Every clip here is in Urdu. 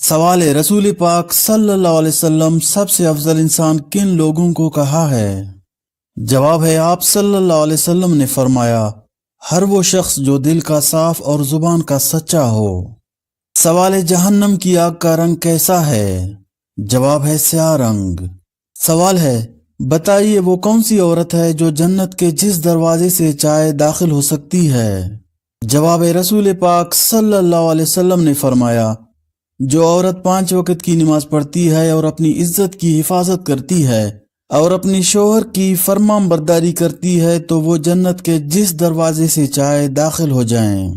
سوال ہے، رسول پاک صلی اللہ علیہ وسلم سب سے افضل انسان کن لوگوں کو کہا ہے؟ جواب ہے، آپ صلی اللہ علیہ وسلم نے فرمایا، ہر وہ شخص جو دل کا صاف اور زبان کا سچا ہو۔ سوال ہے، جہنم کی آگ کا رنگ کیسا ہے؟ جواب ہے، سیاہ رنگ۔ سوال ہے، بتائیے وہ کون سی عورت ہے جو جنت کے جس دروازے سے چاہے داخل ہو سکتی ہے؟ جواب ہے، رسول پاک صلی اللہ علیہ وسلم نے فرمایا، جو عورت 5 وقت کی نماز پڑھتی ہے اور اپنی عزت کی حفاظت کرتی ہے اور اپنی شوہر کی فرمان برداری کرتی ہے تو وہ جنت کے جس دروازے سے چاہے داخل ہو جائیں۔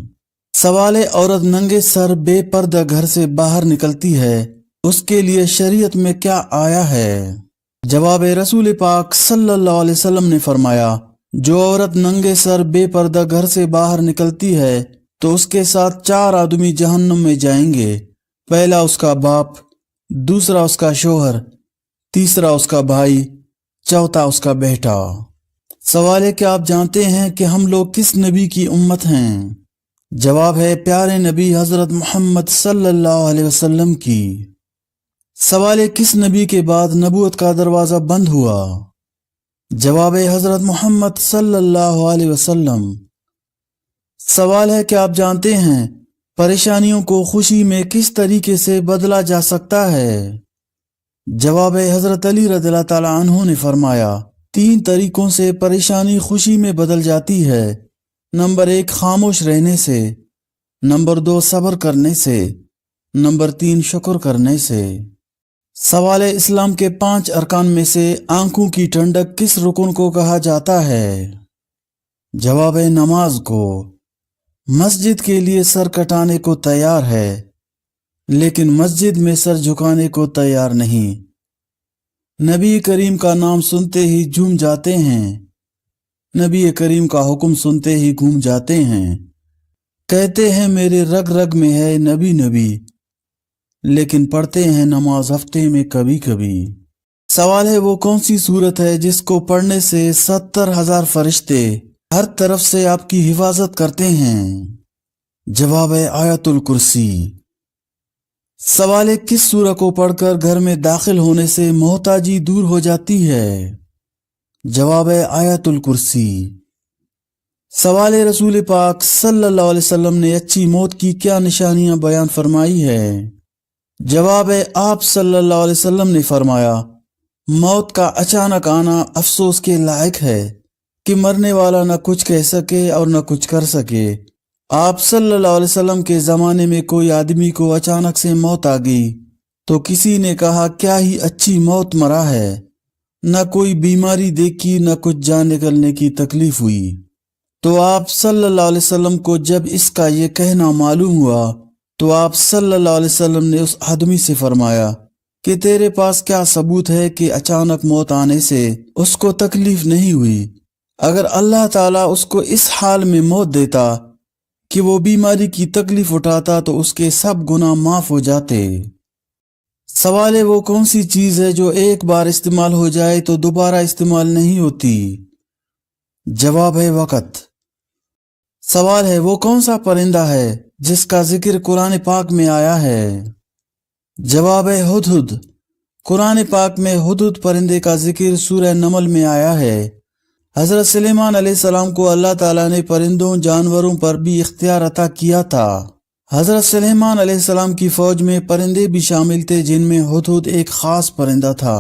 سوال ہے، عورت ننگے سر بے پردہ گھر سے باہر نکلتی ہے، اس کے لیے شریعت میں کیا آیا ہے؟ جواب ہے، رسول پاک صلی اللہ علیہ وسلم نے فرمایا، جو عورت ننگے سر بے پردہ گھر سے باہر نکلتی ہے تو اس کے ساتھ 4 آدمی جہنم میں جائیں گے۔ پہلا اس کا باپ، دوسرا اس کا شوہر، تیسرا اس کا بھائی، چوتھا اس کا بیٹا۔ سوال ہے، کہ آپ جانتے ہیں کہ ہم لوگ کس نبی کی امت ہیں؟ جواب ہے، پیارے نبی حضرت محمد صلی اللہ علیہ وسلم کی۔ سوال ہے، کس نبی کے بعد نبوت کا دروازہ بند ہوا؟ جواب ہے، حضرت محمد صلی اللہ علیہ وسلم۔ سوال ہے، کہ آپ جانتے ہیں پریشانیوں کو خوشی میں کس طریقے سے بدلا جا سکتا ہے؟ جواب ہے، حضرت علی رضی اللہ تعالی عنہ نے فرمایا، 3 طریقوں سے پریشانی خوشی میں بدل جاتی ہے۔ نمبر 1 خاموش رہنے سے، نمبر 2 صبر کرنے سے، نمبر 3 شکر کرنے سے۔ سوال ہے، اسلام کے 5 ارکان میں سے آنکھوں کی ٹھنڈک کس رکن کو کہا جاتا ہے؟ جواب ہے، نماز کو۔ مسجد کے لیے سر کٹانے کو تیار ہے لیکن مسجد میں سر جھکانے کو تیار نہیں۔ نبی کریم کا نام سنتے ہی جھوم جاتے ہیں، نبی کریم کا حکم سنتے ہی گھوم جاتے ہیں، کہتے ہیں میرے رگ رگ میں ہے نبی نبی، لیکن پڑھتے ہیں نماز ہفتے میں کبھی کبھی۔ سوال ہے، وہ کون سی سورت ہے جس کو پڑھنے سے 70,000 فرشتے ہر طرف سے آپ کی حفاظت کرتے ہیں؟ جواب ہے، آیت الکرسی۔ سوال ہے، کس سورہ کو پڑھ کر گھر میں داخل ہونے سے محتاجی دور ہو جاتی ہے؟ جواب ہے، آیت الکرسی۔ سوال ہے، رسول پاک صلی اللہ علیہ وسلم نے اچھی موت کی کیا نشانیاں بیان فرمائی ہے؟ جواب ہے، آپ صلی اللہ علیہ وسلم نے فرمایا، موت کا اچانک آنا افسوس کے لائق ہے کہ مرنے والا نہ کچھ کہہ سکے اور نہ کچھ کر سکے۔ آپ صلی اللہ علیہ وسلم کے زمانے میں کوئی آدمی کو اچانک سے موت آ گئی تو کسی نے کہا کیا ہی اچھی موت مرا ہے، نہ کوئی بیماری دیکھی نہ کچھ جان نکلنے کی تکلیف ہوئی۔ تو آپ صلی اللہ علیہ وسلم کو جب اس کا یہ کہنا معلوم ہوا تو آپ صلی اللہ علیہ وسلم نے اس آدمی سے فرمایا کہ تیرے پاس کیا ثبوت ہے کہ اچانک موت آنے سے اس کو تکلیف نہیں ہوئی؟ اگر اللہ تعالیٰ اس کو اس حال میں موت دیتا کہ وہ بیماری کی تکلیف اٹھاتا تو اس کے سب گناہ معاف ہو جاتے۔ سوال ہے، وہ کون سی چیز ہے جو ایک بار استعمال ہو جائے تو دوبارہ استعمال نہیں ہوتی؟ جواب ہے، وقت۔ سوال ہے، وہ کون سا پرندہ ہے جس کا ذکر قرآن پاک میں آیا ہے؟ جواب ہے، ہدہد۔ قرآن پاک میں ہدہد پرندے کا ذکر سورہ نمل میں آیا ہے۔ حضرت سلیمان علیہ السلام کو اللہ تعالیٰ نے پرندوں جانوروں پر بھی اختیار عطا کیا تھا۔ حضرت سلیمان علیہ السلام کی فوج میں پرندے بھی شامل تھے جن میں ہدہد ایک خاص پرندہ تھا۔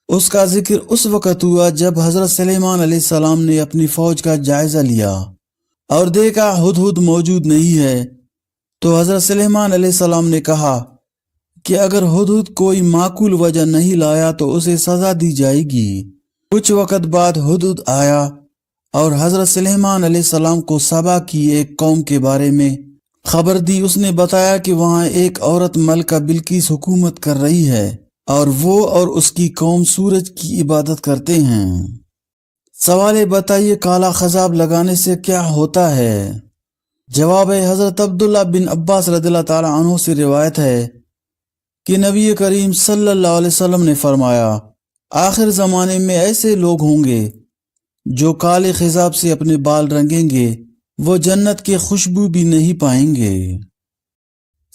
اس کا ذکر اس وقت ہوا جب حضرت سلیمان علیہ السلام نے اپنی فوج کا جائزہ لیا اور دیکھا ہدہد موجود نہیں ہے تو حضرت سلیمان علیہ السلام نے کہا کہ اگر ہدہد کوئی معقول وجہ نہیں لایا تو اسے سزا دی جائے گی۔ کچھ وقت بعد ہدہد آیا اور حضرت سلیمان علیہ السلام کو سبا کی ایک قوم کے بارے میں خبر دی۔ اس نے بتایا کہ وہاں ایک عورت ملکہ بلقیس حکومت کر رہی ہے اور وہ اور اس کی قوم سورج کی عبادت کرتے ہیں۔ سوال ہے، بتائیے کالا خضاب لگانے سے کیا ہوتا ہے؟ جواب ہے، حضرت عبداللہ بن عباس رضی اللہ تعالی عنہ سے روایت ہے کہ نبی کریم صلی اللہ علیہ وسلم نے فرمایا، آخر زمانے میں ایسے لوگ ہوں گے جو کالے خضاب سے اپنے بال رنگیں گے، وہ جنت کی خوشبو بھی نہیں پائیں گے۔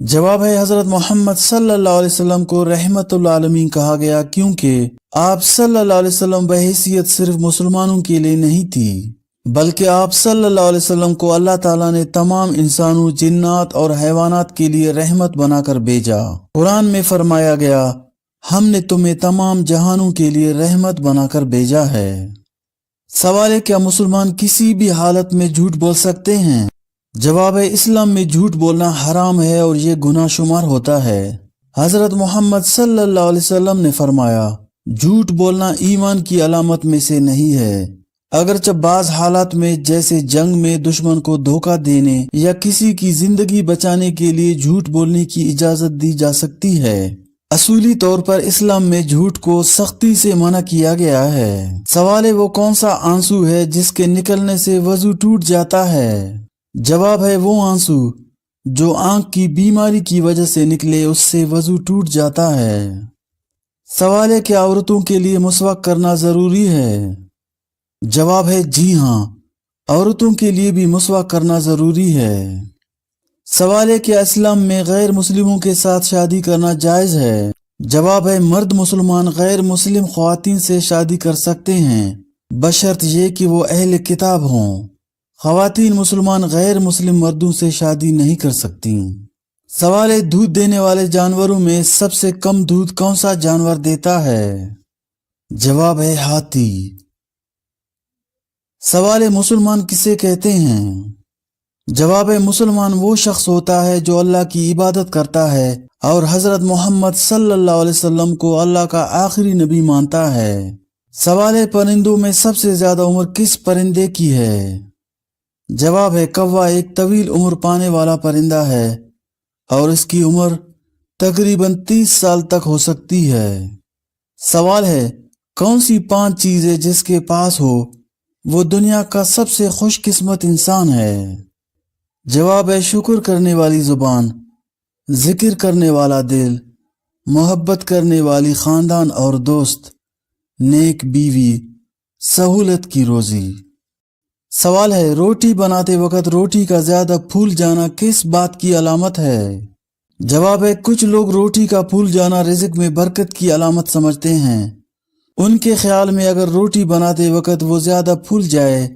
جواب ہے حضرت محمد صلی اللہ علیہ وسلم کو رحمت العالمین کہا گیا کیونکہ آپ صلی اللہ علیہ وسلم بحیثیت صرف مسلمانوں کے لیے نہیں تھی، بلکہ آپ صلی اللہ علیہ وسلم کو اللہ تعالیٰ نے تمام انسانوں، جنات اور حیوانات کے لیے رحمت بنا کر بھیجا۔ قرآن میں فرمایا گیا، ہم نے تمہیں تمام جہانوں کے لیے رحمت بنا کر بھیجا ہے۔ سوال ہے، کیا مسلمان کسی بھی حالت میں جھوٹ بول سکتے ہیں؟ جواب ہے، اسلام میں جھوٹ بولنا حرام ہے اور یہ گناہ شمار ہوتا ہے۔ حضرت محمد صلی اللہ علیہ وسلم نے فرمایا، جھوٹ بولنا ایمان کی علامت میں سے نہیں ہے، اگرچہ بعض حالات میں جیسے جنگ میں دشمن کو دھوکہ دینے یا کسی کی زندگی بچانے کے لیے جھوٹ بولنے کی اجازت دی جا سکتی ہے۔ اصولی طور پر اسلام میں جھوٹ کو سختی سے منع کیا گیا ہے۔ سوال ہے، وہ کون سا آنسو ہے جس کے نکلنے سے وضو ٹوٹ جاتا ہے؟ جواب ہے، وہ آنسو جو آنکھ کی بیماری کی وجہ سے نکلے اس سے وضو ٹوٹ جاتا ہے۔ سوال ہے، کیا عورتوں کے لیے مسواک کرنا ضروری ہے؟ جواب ہے، جی ہاں، عورتوں کے لیے بھی مسواک کرنا ضروری ہے۔ سوال ہے، کیا اسلام میں غیر مسلموں کے ساتھ شادی کرنا جائز ہے؟ جواب ہے، مرد مسلمان غیر مسلم خواتین سے شادی کر سکتے ہیں بشرط یہ کہ وہ اہل کتاب ہوں۔ خواتین مسلمان غیر مسلم مردوں سے شادی نہیں کر سکتی۔ سوال ہے، دودھ دینے والے جانوروں میں سب سے کم دودھ کون سا جانور دیتا ہے؟ جواب ہے، ہاتھی۔ سوال ہے، مسلمان کسے کہتے ہیں؟ جواب ہے، مسلمان وہ شخص ہوتا ہے جو اللہ کی عبادت کرتا ہے اور حضرت محمد صلی اللہ علیہ وسلم کو اللہ کا آخری نبی مانتا ہے۔ سوال ہے، پرندوں میں سب سے زیادہ عمر کس پرندے کی ہے؟ جواب ہے، کوا ایک طویل عمر پانے والا پرندہ ہے اور اس کی عمر تقریباً 30 سال تک ہو سکتی ہے۔ سوال ہے، کون سی 5 چیزیں جس کے پاس ہو وہ دنیا کا سب سے خوش قسمت انسان ہے؟ جواب ہے، شکر کرنے والی زبان، ذکر کرنے والا دل، محبت کرنے والی خاندان اور دوست، نیک بیوی، سہولت کی روزی۔ سوال ہے، روٹی بناتے وقت روٹی کا زیادہ پھول جانا کس بات کی علامت ہے؟ جواب ہے، کچھ لوگ روٹی کا پھول جانا رزق میں برکت کی علامت سمجھتے ہیں۔ ان کے خیال میں اگر روٹی بناتے وقت وہ زیادہ پھول جائے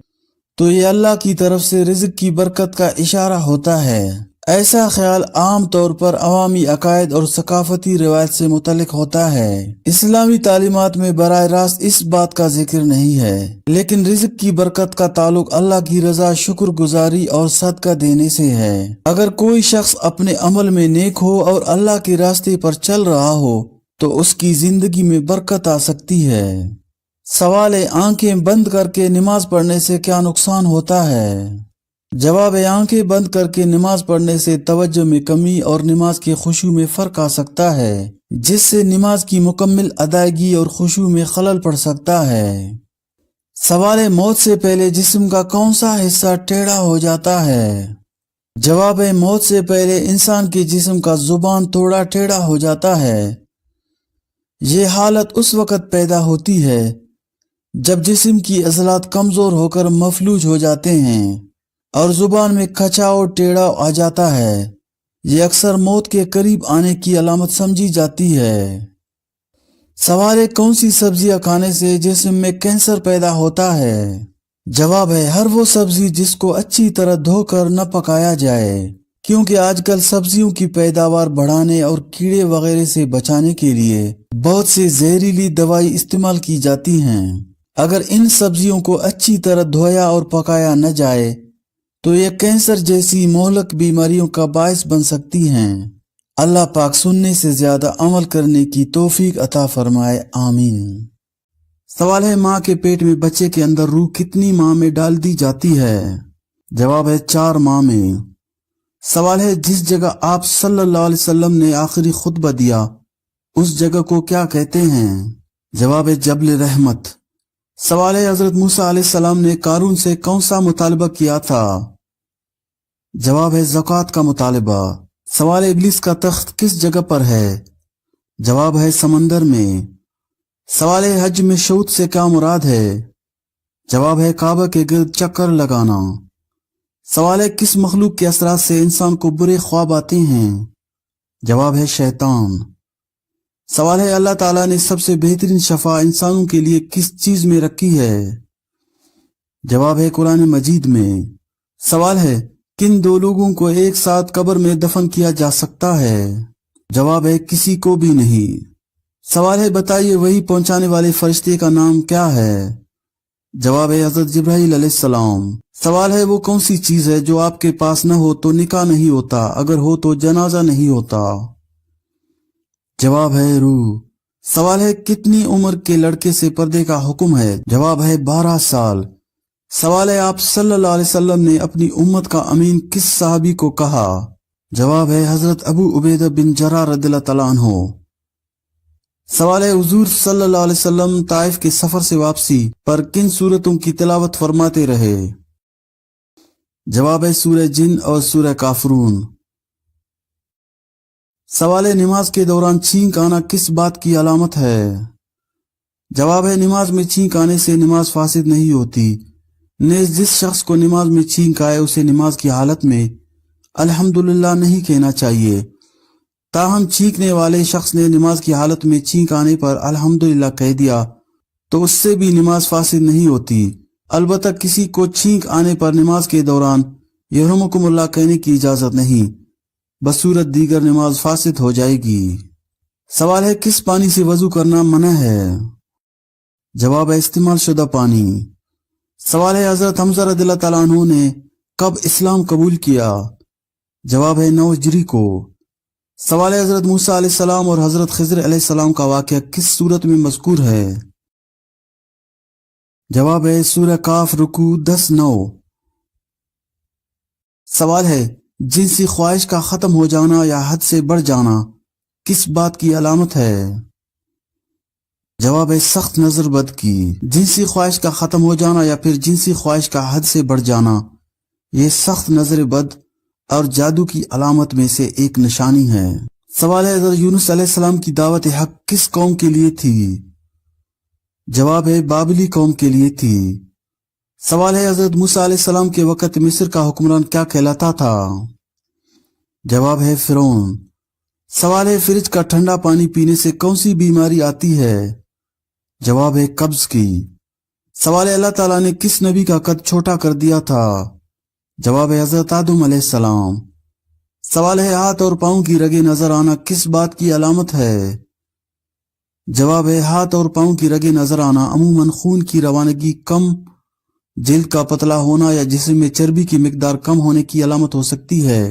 تو یہ اللہ کی طرف سے رزق کی برکت کا اشارہ ہوتا ہے۔ ایسا خیال عام طور پر عوامی عقائد اور ثقافتی روایت سے متعلق ہوتا ہے۔ اسلامی تعلیمات میں براہ راست اس بات کا ذکر نہیں ہے، لیکن رزق کی برکت کا تعلق اللہ کی رضا، شکر گزاری اور صدقہ دینے سے ہے۔ اگر کوئی شخص اپنے عمل میں نیک ہو اور اللہ کے راستے پر چل رہا ہو تو اس کی زندگی میں برکت آ سکتی ہے۔ سوال ہے، آنکھیں بند کر کے نماز پڑھنے سے کیا نقصان ہوتا ہے؟ جواب ہے، آنکھیں بند کر کے نماز پڑھنے سے توجہ میں کمی اور نماز کے خشوع میں فرق آ سکتا ہے، جس سے نماز کی مکمل ادائیگی اور خشوع میں خلل پڑ سکتا ہے۔ سوال ہے، موت سے پہلے جسم کا کون سا حصہ ٹیڑھا ہو جاتا ہے؟ جواب ہے، موت سے پہلے انسان کے جسم کا زبان تھوڑا ٹیڑھا ہو جاتا ہے۔ یہ حالت اس وقت پیدا ہوتی ہے جب جسم کی عضلات کمزور ہو کر مفلوج ہو جاتے ہیں اور زبان میں کھچاؤ ٹیڑھا آ جاتا ہے۔ یہ اکثر موت کے قریب آنے کی علامت سمجھی جاتی ہے۔ سوال ہے، کون سی سبزیاں کھانے سے جسم میں کینسر پیدا ہوتا ہے؟ جواب ہے، ہر وہ سبزی جس کو اچھی طرح دھو کر نہ پکایا جائے، کیونکہ آج کل سبزیوں کی پیداوار بڑھانے اور کیڑے وغیرہ سے بچانے کے لیے بہت سے زہریلی دوائی استعمال کی جاتی ہیں۔ اگر ان سبزیوں کو اچھی طرح دھویا اور پکایا نہ جائے تو یہ کینسر جیسی مہلک بیماریوں کا باعث بن سکتی ہیں۔ اللہ پاک سننے سے زیادہ عمل کرنے کی توفیق عطا فرمائے، آمین۔ سوال ہے، ماں کے پیٹ میں بچے کے اندر روح کتنی ماہ میں ڈال دی جاتی ہے؟ جواب ہے، 4 ماہ میں۔ سوال ہے، جس جگہ آپ صلی اللہ علیہ وسلم نے آخری خطبہ دیا اس جگہ کو کیا کہتے ہیں؟ جواب ہے، جبل رحمت۔ سوال ہے، حضرت موسیٰ علیہ السلام نے قارون سے کون سا مطالبہ کیا تھا؟ جواب ہے، زکوٰۃ کا مطالبہ۔ سوال ہے، ابلیس کا تخت کس جگہ پر ہے؟ جواب ہے، سمندر میں۔ سوال ہے، حج میں شعوط سے کیا مراد ہے؟ جواب ہے، کعبہ کے گرد چکر لگانا۔ سوال ہے، کس مخلوق کے اثرات سے انسان کو برے خواب آتے ہیں؟ جواب ہے شیطان۔ سوال ہے اللہ تعالیٰ نے سب سے بہترین شفا انسانوں کے لیے کس چیز میں رکھی ہے؟ جواب ہے قرآن مجید میں۔ سوال ہے کن دو لوگوں کو ایک ساتھ قبر میں دفن کیا جا سکتا ہے؟ جواب ہے کسی کو بھی نہیں۔ سوال ہے بتائیے وحی پہنچانے والے فرشتے کا نام کیا ہے؟ جواب ہے حضرت جبرائیل علیہ السلام۔ سوال ہے وہ کون سی چیز ہے جو آپ کے پاس نہ ہو تو نکاح نہیں ہوتا، اگر ہو تو جنازہ نہیں ہوتا؟ جواب ہے روح۔ سوال ہے کتنی عمر کے لڑکے سے پردے کا حکم ہے؟ جواب ہے 12 سال۔ سوال ہے آپ صلی اللہ علیہ وسلم نے اپنی امت کا امین کس صحابی کو کہا؟ جواب ہے حضرت ابو عبیدہ بن جراح رضی اللہ تعالیٰ عنہ۔ سوال ہے حضور صلی اللہ علیہ وسلم طائف کے سفر سے واپسی پر کن سورتوں کی تلاوت فرماتے رہے؟ جواب ہے سورہ جن اور سورہ کافرون۔ سوال ہے نماز کے دوران چھینک آنا کس بات کی علامت ہے؟ جواب ہے نماز میں چھینک آنے سے نماز فاسد نہیں ہوتی، نیز جس شخص کو نماز میں چھینک آئے اسے نماز کی حالت میں الحمدللہ نہیں کہنا چاہیے، تاہم چھینکنے والے شخص نے نماز کی حالت میں چھینک آنے پر الحمدللہ کہہ دیا تو اس سے بھی نماز فاسد نہیں ہوتی، البتہ کسی کو چھینک آنے پر نماز کے دوران یرحمکم اللہ کہنے کی اجازت نہیں، بصورت دیگر نماز فاسد ہو جائے گی۔ سوال ہے کس پانی سے وضو کرنا منع ہے؟ جواب ہے استعمال شدہ پانی۔ سوال ہے حضرت حمزہ رضی اللہ تعالیٰ عنہ نے کب اسلام قبول کیا؟ جواب ہے 9 ہجری کو۔ سوال ہے حضرت موسیٰ علیہ السلام اور حضرت خضر علیہ السلام کا واقعہ کس سورت میں مذکور ہے؟ جواب ہے سورہ کاف رکوع 10-9۔ سوال ہے جنسی خواہش کا ختم ہو جانا یا حد سے بڑھ جانا کس بات کی علامت ہے؟ جواب ہے سخت نظر بد کی۔ جنسی خواہش کا ختم ہو جانا یا پھر جنسی خواہش کا حد سے بڑھ جانا یہ سخت نظر بد اور جادو کی علامت میں سے ایک نشانی ہے۔ سوال ہے حضرت یونس علیہ السلام کی دعوت حق کس قوم کے لیے تھی؟ جواب ہے بابلی قوم کے لیے تھی۔ سوال ہے حضرت موسیٰ علیہ السلام کے وقت مصر کا حکمران کیا کہلاتا تھا؟ جواب ہے فرعون۔ سوال ہے فریج کا ٹھنڈا پانی پینے سے کون سی بیماری آتی ہے؟ جواب ہے قبض کی۔ سوال ہے اللہ تعالیٰ نے کس نبی کا قد چھوٹا کر دیا تھا؟ جواب ہے حضرت آدم علیہ السلام۔ سوال ہے ہاتھ اور پاؤں کی رگیں نظر آنا کس بات کی علامت ہے؟ جواب ہے ہاتھ اور پاؤں کی رگیں نظر آنا عموماً خون کی روانگی کم، جلد کا پتلا ہونا یا جسم میں چربی کی مقدار کم ہونے کی علامت ہو سکتی ہے۔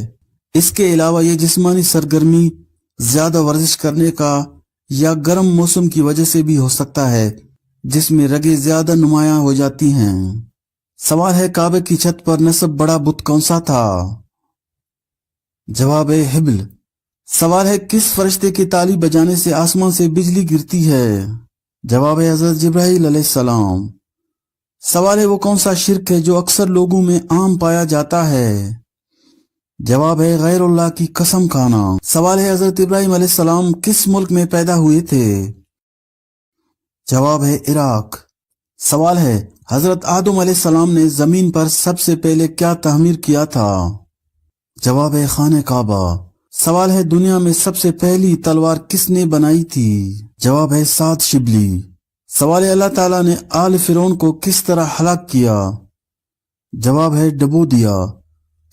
اس کے علاوہ یہ جسمانی سرگرمی، زیادہ ورزش کرنے کا یا گرم موسم کی وجہ سے بھی ہو سکتا ہے جس میں رگیں زیادہ نمایاں ہو جاتی ہیں۔ سوال ہے کعبے کی چھت پر نصب بڑا بت کون سا تھا؟ جواب ہے ہبل۔ سوال ہے کس فرشتے کے تالی بجانے سے آسمان سے بجلی گرتی ہے؟ جواب ہے حضرت جبرائیل علیہ السلام۔ سوال ہے وہ کون سا شرک ہے جو اکثر لوگوں میں عام پایا جاتا ہے؟ جواب ہے غیر اللہ کی قسم کھانا۔ سوال ہے حضرت ابراہیم علیہ السلام کس ملک میں پیدا ہوئے تھے؟ جواب ہے عراق۔ سوال ہے حضرت آدم علیہ السلام نے زمین پر سب سے پہلے کیا تعمیر کیا تھا؟ جواب ہے خانہ کعبہ۔ سوال ہے دنیا میں سب سے پہلی تلوار کس نے بنائی تھی؟ جواب ہے سعد شبلی۔ سوال ہے اللہ تعالیٰ نے آل فرعون کو کس طرح ہلاک کیا؟ جواب ہے ڈبو دیا۔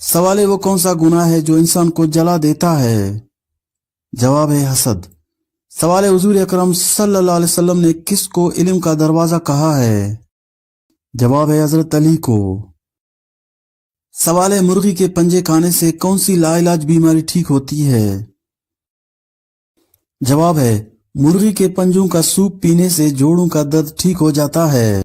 سوال ہے وہ کون سا گناہ ہے جو انسان کو جلا دیتا ہے؟ جواب ہے حسد۔ سوال ہے حضور اکرم صلی اللہ علیہ وسلم نے کس کو علم کا دروازہ کہا ہے؟ جواب ہے حضرت علی کو۔ سوال ہے مرغی کے پنجے کھانے سے کون سی لا علاج بیماری ٹھیک ہوتی ہے؟ جواب ہے مرغی کے پنجوں کا سوپ پینے سے جوڑوں کا درد ٹھیک ہو جاتا ہے۔